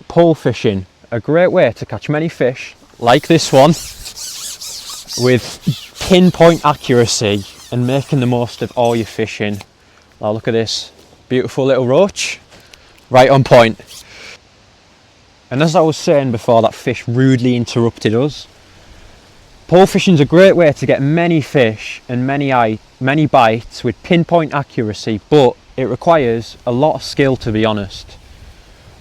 pole fishing, a great way to catch many fish like this one with pinpoint accuracy and making the most of all your fishing. Now look at this beautiful little roach, right on point. And as I was saying before, that fish rudely interrupted us. Pole fishing is a great way to get many fish and many bites with pinpoint accuracy, but it requires a lot of skill, to be honest.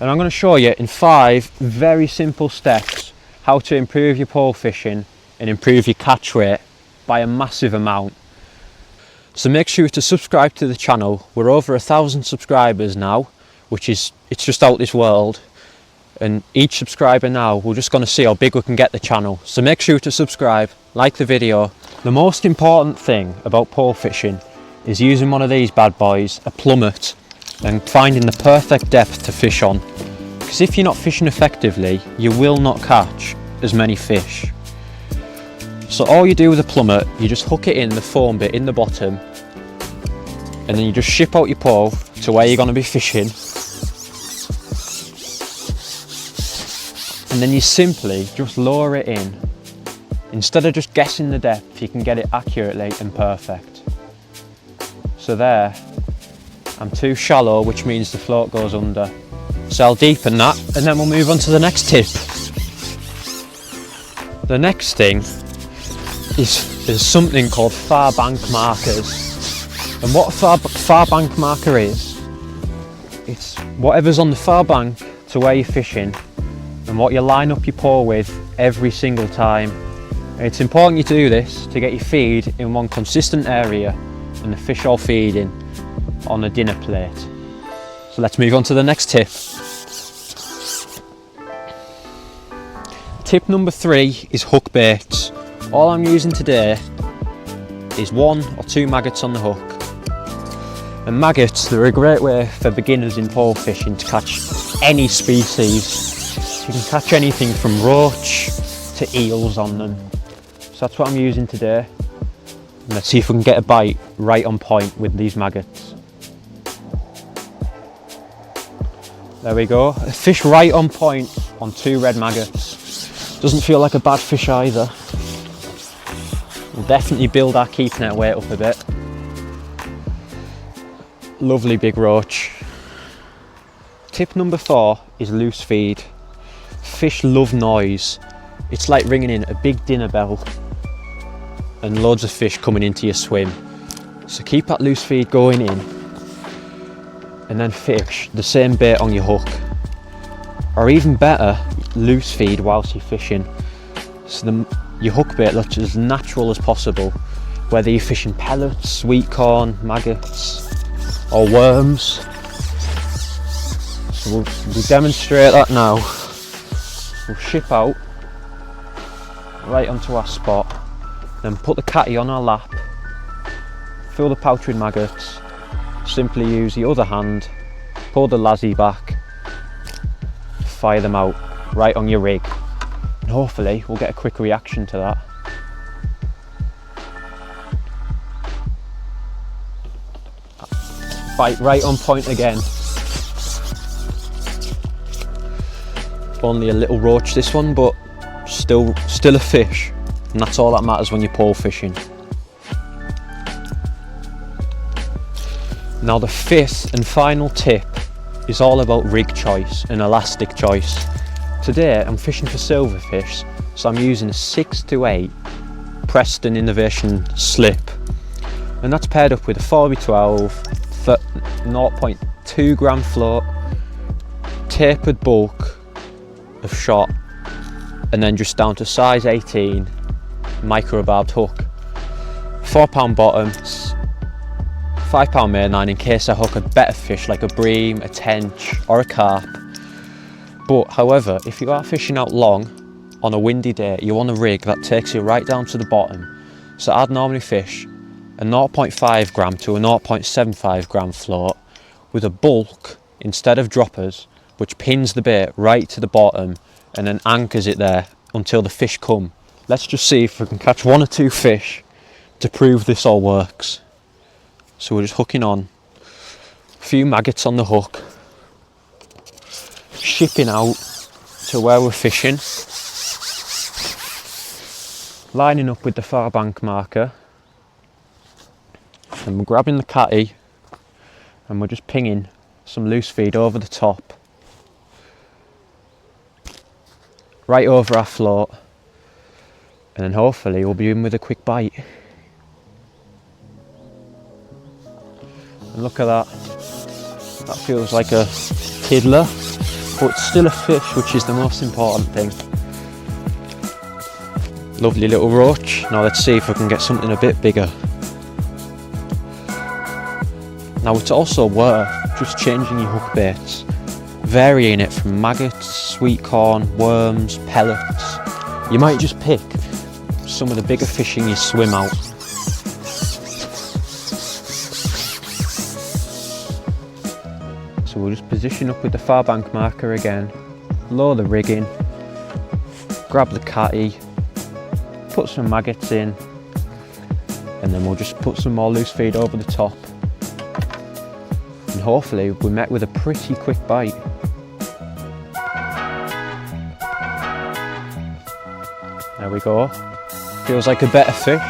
And I'm going to show you in 5 very simple steps how to improve your pole fishing and improve your catch rate by a massive amount. So make sure to subscribe to the channel. We're over 1,000 subscribers now, it's just out this world. And each subscriber now, we're just going to see how big we can get the channel. So make sure to subscribe, like the video. The most important thing about pole fishing is using one of these bad boys, a plummet, and finding the perfect depth to fish on. Because if you're not fishing effectively, you will not catch as many fish. So all you do with a plummet, you just hook it in the foam bit in the bottom, and then you just ship out your pole to where you're going to be fishing. And then you simply just lower it in. Instead of just guessing the depth, you can get it accurately and perfect. So there, I'm too shallow, which means the float goes under. So I'll deepen that, and then we'll move on to the next tip. The next thing is something called far bank markers. And what a far bank marker is, it's whatever's on the far bank to where you're fishing, and what you line up your pole with every single time. And it's important you do this to get your feed in one consistent area and the fish all feeding on a dinner plate. So let's move on to the next tip. Tip number 3 is hook baits. All I'm using today is 1 or 2 maggots on the hook. And maggots, they're a great way for beginners in pole fishing to catch any species. You can catch anything from roach to eels on them. So that's what I'm using today. And let's see if we can get a bite right on point with these maggots. There we go, a fish right on point on 2 red maggots. Doesn't feel like a bad fish either. We'll definitely build our keep net weight up a bit. Lovely big roach. Tip number 4 is loose feed. Fish love noise. It's like ringing in a big dinner bell and loads of fish coming into your swim. So keep that loose feed going in, and then fish the same bait on your hook. Or even better, loose feed whilst you're fishing. So your hook bait looks as natural as possible, whether you're fishing pellets, sweet corn, maggots or worms. So we'll demonstrate that now. We'll ship out right onto our spot, then put the catty on our lap, fill the pouch with maggots, simply use the other hand, pull the lassie back, fire them out right on your rig, and hopefully we'll get a quick reaction to that. Bite right on point again. Only a little roach this one, but still a fish, and that's all that matters when you're pole fishing. Now the 5th and final tip is all about rig choice and elastic choice. Today I'm fishing for silverfish, so I'm using a 6-8 Preston Innovation slip, and that's paired up with a 4x12 0.2 gram float, tapered bulk of shot, and then just down to size 18 microbarbed hook, 4 pound bottoms, 5 pound mainline in case I hook a better fish like a bream, a tench or a carp. But however, if you are fishing out long on a windy day, you want a rig that takes you right down to the bottom. So I'd normally fish a 0.5 gram to a 0.75 gram float with a bulk instead of droppers, which pins the bait right to the bottom and then anchors it there until the fish come. Let's just see if we can catch 1 or 2 fish to prove this all works. So we're just hooking on a few maggots on the hook, shipping out to where we're fishing, lining up with the far bank marker, and we're grabbing the catty and we're just pinging some loose feed over the top, right over our float, and then hopefully we'll be in with a quick bite. And look at that, that feels like a tiddler, but it's still a fish, which is the most important thing. Lovely little roach. Now let's see if we can get something a bit bigger. Now it's also worth just changing your hook baits, varying it from maggots, sweet corn, worms, pellets. You might just pick some of the bigger fish in your swim out. So we'll just position up with the far bank marker again, lower the rigging, grab the catty, put some maggots in, and then we'll just put some more loose feed over the top. And hopefully we're met with a pretty quick bite. There we go. Feels like a better fish.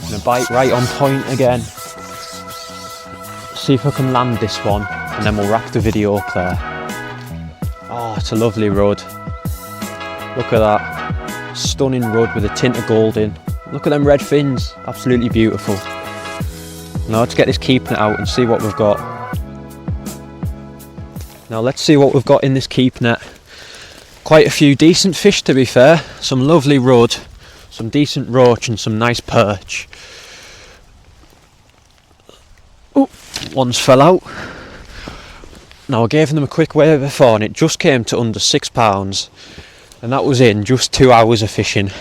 And a bite right on point again. See if I can land this one, and then we'll wrap the video up there. Oh, it's a lovely rod. Look at that. Stunning rod with a tint of gold in. Look at them red fins. Absolutely beautiful. Now let's get this keep net out and see what we've got. Now let's see what we've got in this keep net. Quite a few decent fish, to be fair. Some lovely rudd, some decent roach and some nice perch. Oh, one's fell out. Now I gave them a quick weigh before and it just came to under £6, and that was in just 2 hours of fishing.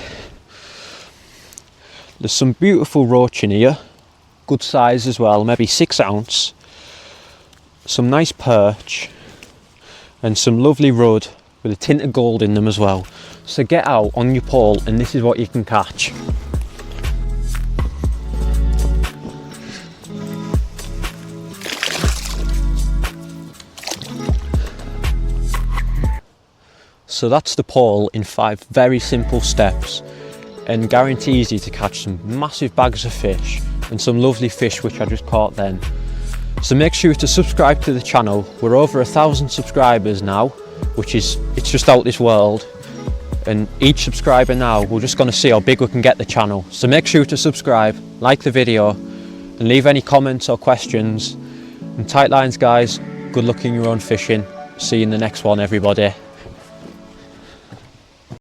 There's some beautiful roach in here, good size as well, maybe 6 ounce. Some nice perch and some lovely rudd with a tint of gold in them as well. So get out on your pole and this is what you can catch. So that's the pole in 5 very simple steps, and guarantees you to catch some massive bags of fish and some lovely fish which I just caught then. So make sure to subscribe to the channel. We're over 1,000 subscribers now, which is, it's just out this world. And each subscriber now, we're just going to see how big we can get the channel. So make sure to subscribe, like the video, and leave any comments or questions. And tight lines guys, good luck in your own fishing. See you in the next one everybody.